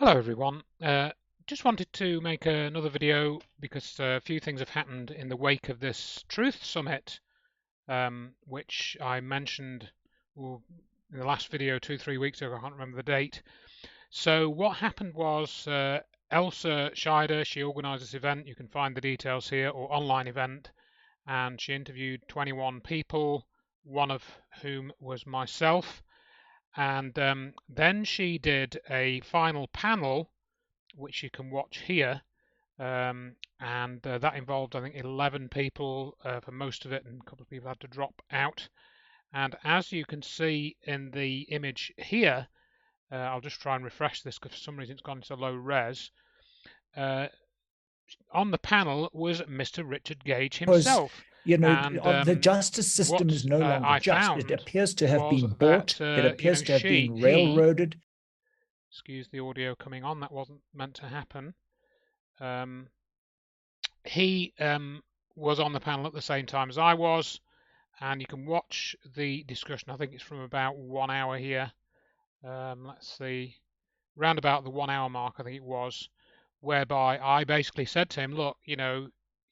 Hello everyone. Just wanted to make another video because a few things have happened in the wake of this Truth Summit, which I mentioned in the last video 2, 3 weeks ago. I can't remember the date. So what happened was Elsa Scheider, she organised this event. You can find the details here, or online event, and she interviewed 21 people, one of whom was myself. And then she did a final panel, which you can watch here. And that involved, I think, 11 people for most of it, and a couple of people had to drop out. And as you can see in the image here, I'll just try and refresh this because for some reason it's gone into low res. On the panel was Mr. Richard Gage himself. The justice system is no longer just. It appears to have been bought. It appears to have been railroaded. Excuse the audio coming on. That wasn't meant to happen. He was on the panel at the same time as I was, and you can watch the discussion. I think it's from about 1 hour here. Let's see, round about the 1 hour mark, I think it was, whereby I basically said to him, look,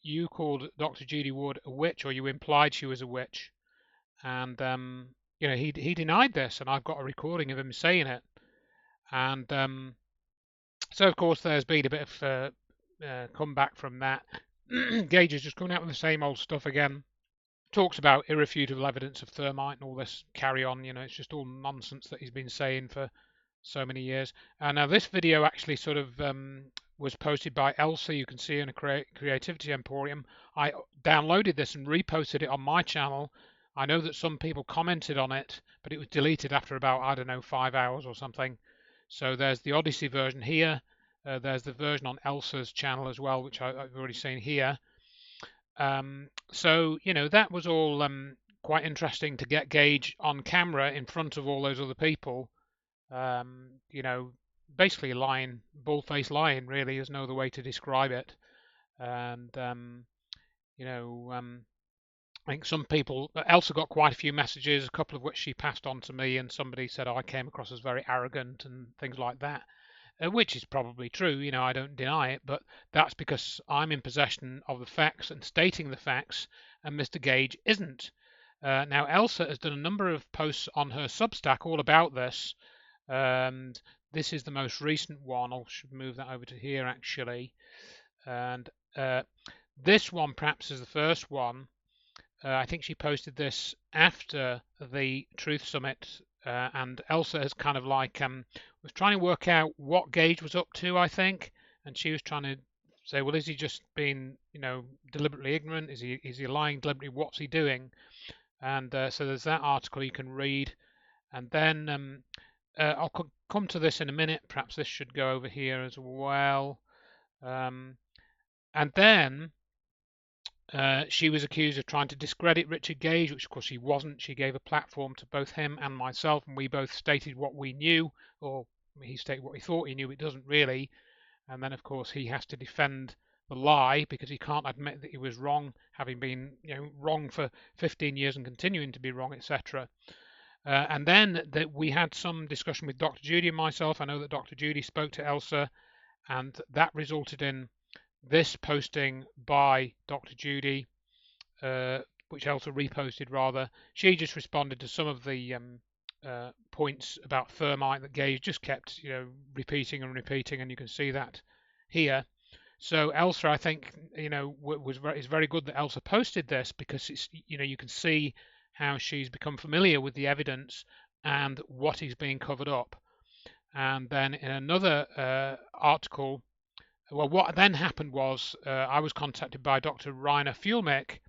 you called Dr. Judy Wood a witch, or you implied she was a witch, and he denied this, and I've got a recording of him saying it. And so of course there's been a bit of comeback from that. Gage is just coming out with the same old stuff again. Talks about irrefutable evidence of thermite and all this carry on. It's just all nonsense that he's been saying for so many years. And now this video actually sort of was posted by Elsa. You can see in a Creativity Emporium. I downloaded this and reposted it on my channel. I know that some people commented on it, but it was deleted after about, I don't know, 5 hours or something. So there's the Odyssey version here. There's the version on Elsa's channel as well, which I've already seen here. So, that was all quite interesting to get Gage on camera in front of all those other people. Basically lying, bull-faced lying, really. There's no other way to describe it. And, I think some people, Elsa got quite a few messages, a couple of which she passed on to me, and somebody said, I came across as very arrogant and things like that. Which is probably true, I don't deny it, but that's because I'm in possession of the facts and stating the facts, and Mr. Gage isn't. Now, Elsa has done a number of posts on her Substack all about this, and this is the most recent one. I should move that over to here, actually. And this one, perhaps, is the first one. I think she posted this after the Truth Summit, and Elsa has kind of like was trying to work out what Gage was up to, I think, and she was trying to say, well, is he just being, deliberately ignorant? Is he lying deliberately? What's he doing? And so there's that article you can read, and then I'll come to this in a minute. Perhaps this should go over here as well, and then. She was accused of trying to discredit Richard Gage, which of course she wasn't. She gave a platform to both him and myself, and we both stated what we knew, or he stated what he thought he knew. It doesn't really. And then, of course, he has to defend the lie because he can't admit that he was wrong, having been wrong for 15 years and continuing to be wrong, etc. And then we had some discussion with Dr. Judy and myself. I know that Dr. Judy spoke to Elsa, and that resulted in this posting by Dr. Judy, which Elsa reposted rather. She just responded to some of the points about thermite that Gage just kept, repeating and repeating, and you can see that here. So Elsa, I think, is very good that Elsa posted this because it's, you can see how she's become familiar with the evidence and what is being covered up. And then in another article. Well, what then happened was I was contacted by Dr. Rainer Fuelmick,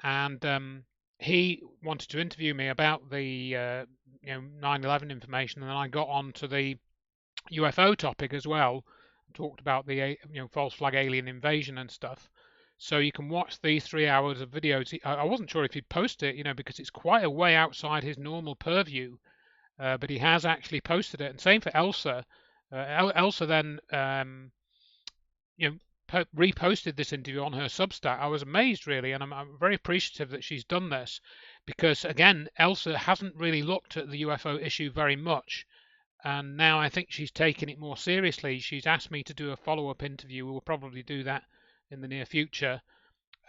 and he wanted to interview me about the 9/11 information, and then I got on to the UFO topic as well, talked about the false flag alien invasion and stuff. So you can watch these 3 hours of videos. I wasn't sure if he'd post it, because it's quite a way outside his normal purview, but he has actually posted it. And same for Elsa. Elsa then. Reposted this interview on her Substack. I was amazed, really, and I'm very appreciative that she's done this because, again, Elsa hasn't really looked at the UFO issue very much, and now I think she's taken it more seriously. She's asked me to do a follow-up interview. We will probably do that in the near future,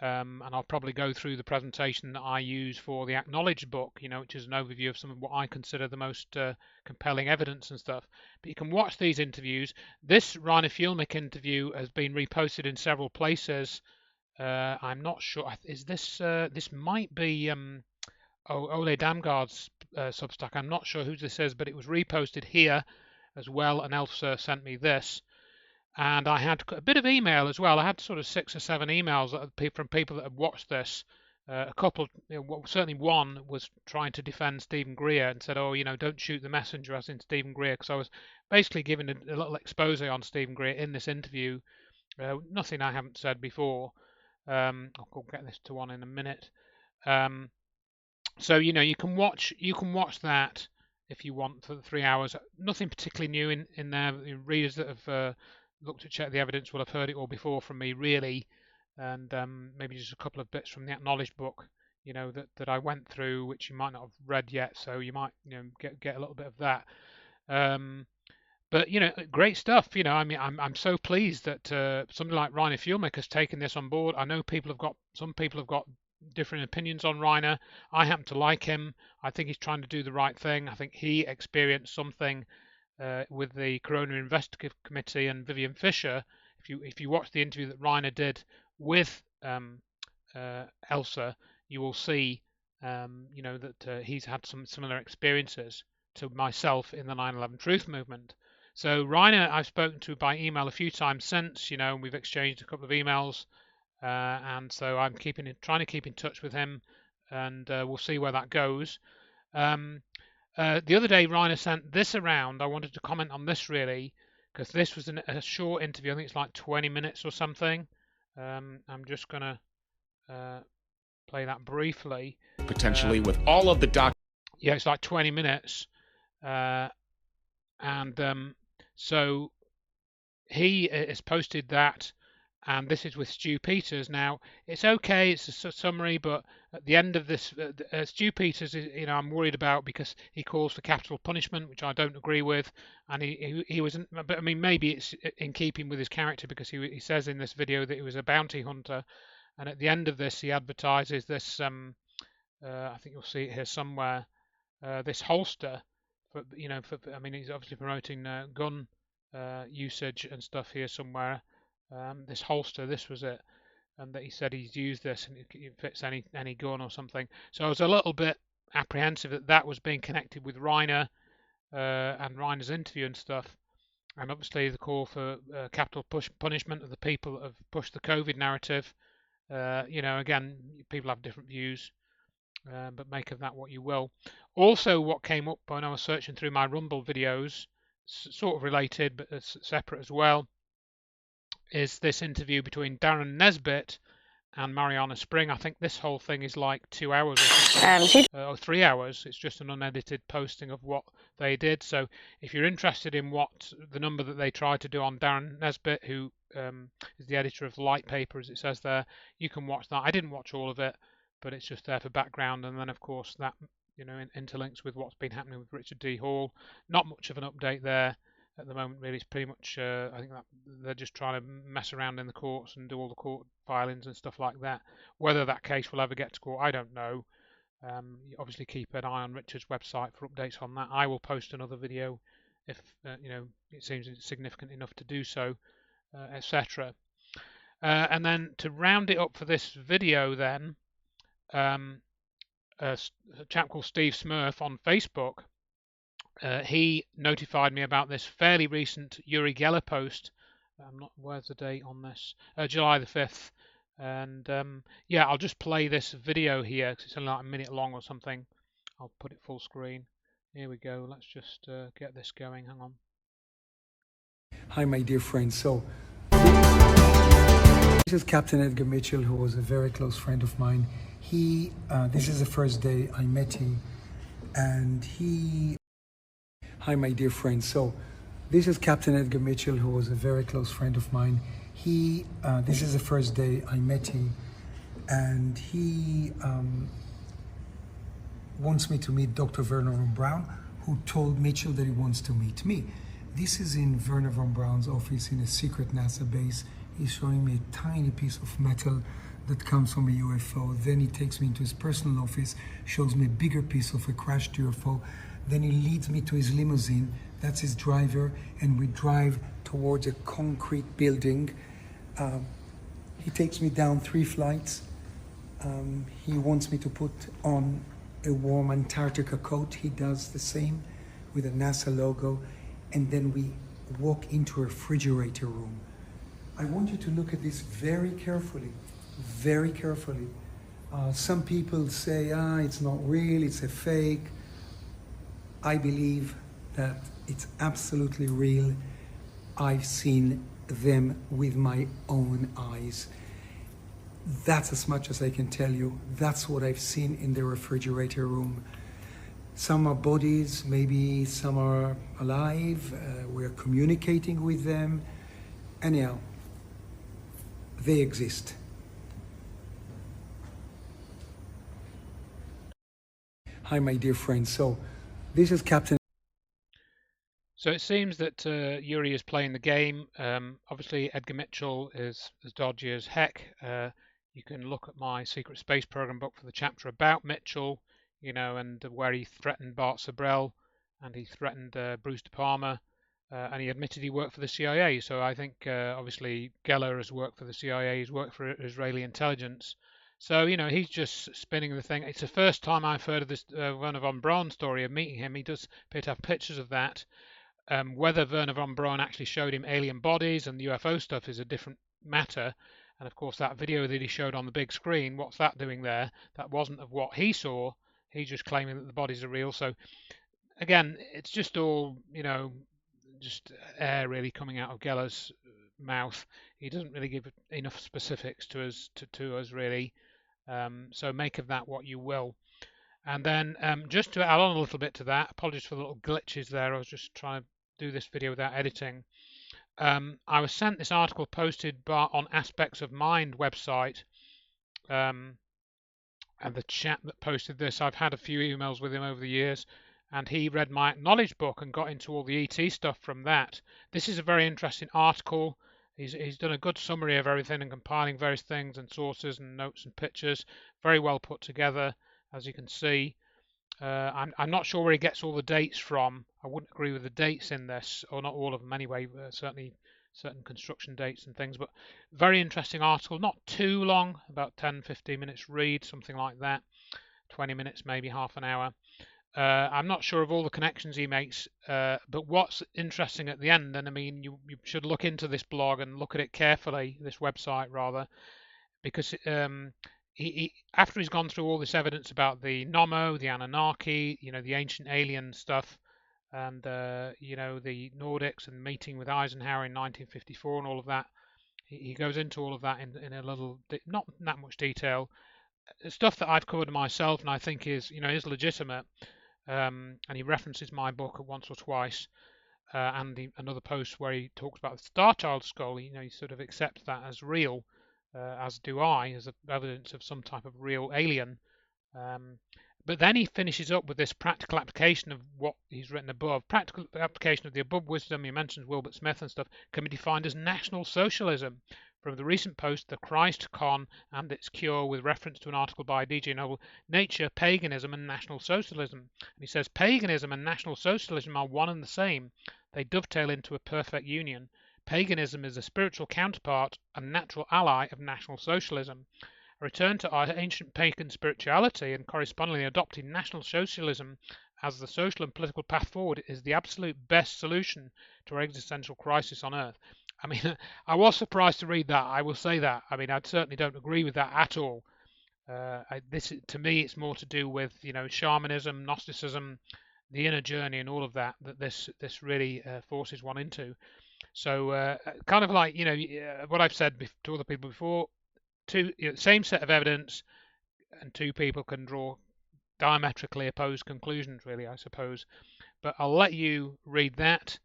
and I'll probably go through the presentation that I use for the Acknowledged book, which is an overview of some of what I consider the most compelling evidence and stuff. But you can watch these interviews. This Rainer Fuellmich interview has been reposted in several places. I'm not sure. Is this this might be Ole Damgaard's Substack. I'm not sure who this is, but it was reposted here as well, and Elsa sent me this. And I had a bit of email as well. I had sort of 6 or 7 emails from people that had watched this. A couple, certainly one was trying to defend Stephen Greer and said, "Oh, don't shoot the messenger," as in Stephen Greer, because I was basically giving a little expose on Stephen Greer in this interview. Nothing I haven't said before. I'll get this to one in a minute. So you can watch that if you want for the 3 hours. Nothing particularly new in there. Readers that have looked at check the evidence will have heard it all before from me, really, and maybe just a couple of bits from the Acknowledged book, that I went through, which you might not have read yet, so you might get a little bit of that. But great stuff. I'm so pleased that somebody like Rainer Fuellmich has taken this on board. I know some people have got different opinions on Rainer. I happen to like him. I think he's trying to do the right thing. I think he experienced something with the Corona Investigative Committee and Vivian Fisher. If you watch the interview that Rainer did with Elsa, you will see that he's had some similar experiences to myself in the 9/11 Truth movement. So Rainer, I've spoken to by email a few times since, and we've exchanged a couple of emails, and so I'm trying to keep in touch with him, and we'll see where that goes. The other day, Rainer sent this around. I wanted to comment on this really, because this was a short interview. I think it's like 20 minutes or something. I'm just going to play that briefly. Potentially with all of the Yeah, it's like 20 minutes. So he has posted that, and this is with Stu Peters. Now, it's okay, it's a summary, but at the end of this, Stu Peters, I'm worried about, because he calls for capital punishment, which I don't agree with, and he wasn't, but I mean, maybe it's in keeping with his character, because he says in this video that he was a bounty hunter, and at the end of this, he advertises this, I think you'll see it here somewhere, this holster, I mean, he's obviously promoting gun usage and stuff here somewhere. This holster, this was it, and that he said he's used this and it fits any gun or something. So I was a little bit apprehensive that was being connected with Rainer and Rainer's interview and stuff, and obviously the call for capital punishment of the people that have pushed the COVID narrative. Again, people have different views, but make of that what you will. Also, what came up when I was searching through my Rumble videos, sort of related but separate as well, is this interview between Darren Nesbitt and Mariana Spring. I think this whole thing is like 2 hours or something, or 3 hours. It's just an unedited posting of what they did. So if you're interested in what the number that they tried to do on Darren Nesbitt, who is the editor of the Light Paper, as it says there, you can watch that. I didn't watch all of it, but it's just there for background. And then, of course, that interlinks with what's been happening with Richard D. Hall. Not much of an update there at the moment, really. It's pretty much, I think that they're just trying to mess around in the courts and do all the court filings and stuff like that. Whether that case will ever get to court, I don't know. You obviously keep an eye on Richard's website for updates on that. I will post another video if it seems significant enough to do so, etc. And then to round it up for this video, then a chap called Steve Smurf on Facebook. He notified me about this fairly recent Uri Geller post. Where's the date on this? July the 5th. And yeah, I'll just play this video here because it's only like a minute long or something. I'll put it full screen. Here we go. Let's just get this going. Hang on. Hi, my dear friends. So this is Captain Edgar Mitchell, who was a very close friend of mine. This is the first day I met him, and Hi, my dear friends. So this is Captain Edgar Mitchell, who was a very close friend of mine. This is the first day I met him, and he wants me to meet Dr. Werner von Braun, who told Mitchell that he wants to meet me. This is in Wernher von Braun's office in a secret NASA base. He's showing me a tiny piece of metal that comes from a UFO. Then he takes me into his personal office, shows me a bigger piece of a crashed UFO. Then he leads me to his limousine. That's his driver, and we drive towards a concrete building. He takes me down 3 flights. He wants me to put on a warm Antarctica coat. He does the same with a NASA logo. And then we walk into a refrigerator room. I want you to look at this very carefully, very carefully. Some people say, it's not real, it's a fake. I believe that it's absolutely real. I've seen them with my own eyes. That's as much as I can tell you. That's what I've seen in the refrigerator room. Some are bodies, maybe some are alive. We're communicating with them. Anyhow, they exist. Hi, my dear friends. So, this is Captain. So it seems that Yuri is playing the game. Obviously, Edgar Mitchell is as dodgy as heck. You can look at my Secret Space Program book for the chapter about Mitchell, and where he threatened Bart Sabrell, and he threatened Bruce De Palma, and he admitted he worked for the CIA. So I think, obviously, Geller has worked for the CIA, he's worked for Israeli intelligence. So, he's just spinning the thing. It's the first time I've heard of this Wernher von Braun story of meeting him. He does appear to have pictures of that. Whether Wernher von Braun actually showed him alien bodies and UFO stuff is a different matter. And of course, that video that he showed on the big screen, what's that doing there? That wasn't of what he saw. He's just claiming that the bodies are real. So again, it's just all, just air really coming out of Geller's mouth. He doesn't really give enough specifics to us really. So make of that what you will. And then just to add on a little bit to that, apologies for the little glitches there. I was just trying to do this video without editing. I was sent this article posted on Aspects of Mind website. And the chap that posted this, I've had a few emails with him over the years, and he read my Acknowledge book and got into all the ET stuff from that. This is a very interesting article. He's done a good summary of everything and compiling various things and sources and notes and pictures. Very well put together, as you can see. I'm not sure where he gets all the dates from. I wouldn't agree with the dates in this, or not all of them anyway, certainly certain construction dates and things, but very interesting article, not too long, about 10-15 minutes read, something like that, 20 minutes, maybe half an hour. I'm not sure of all the connections he makes, but what's interesting at the end, and I mean, you should look into this blog and look at it carefully, this website rather, because he after he's gone through all this evidence about the Nomo, the Anunnaki, the ancient alien stuff, and the Nordics and meeting with Eisenhower in 1954 and all of that, he goes into all of that in a little, not that much detail, stuff that I've covered myself and I think is legitimate, and he references my book once or twice, and another post where he talks about the Star Child skull. He sort of accepts that as real, as do I, as evidence of some type of real alien. But then he finishes up with this practical application of what he's written above. Practical application of the above wisdom, he mentions Wilbert Smith and stuff, can be defined as National Socialism. From the recent post, The Christ Con and Its Cure, with reference to an article by D.J. Noble, Nature, Paganism and National Socialism. And he says, paganism and National Socialism are one and the same. They dovetail into a perfect union. Paganism is a spiritual counterpart and natural ally of National Socialism. A return to our ancient pagan spirituality and correspondingly adopting National Socialism as the social and political path forward is the absolute best solution to our existential crisis on Earth. I mean, I was surprised to read that. I will say that. I mean, I certainly don't agree with that at all. To me, it's more to do with shamanism, Gnosticism, the inner journey, and all of that. That this really forces one into. So, kind of like what I've said to other people before. Same set of evidence, and two people can draw diametrically opposed conclusions, really, I suppose. But I'll let you read that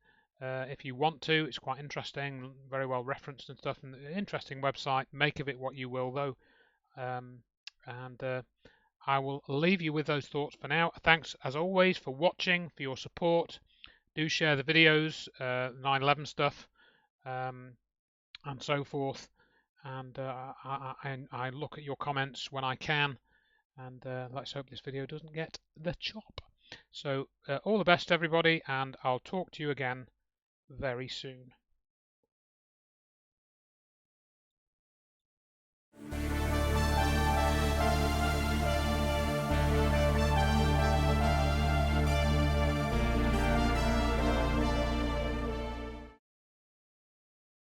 if you want to. It's quite interesting, very well referenced and stuff, and an interesting website. Make of it what you will, though. And I will leave you with those thoughts for now. Thanks, as always, for watching, for your support. Do share the videos, 9/11 stuff, and so forth. And I look at your comments when I can. And let's hope this video doesn't get the chop. So all the best, everybody, and I'll talk to you again very soon.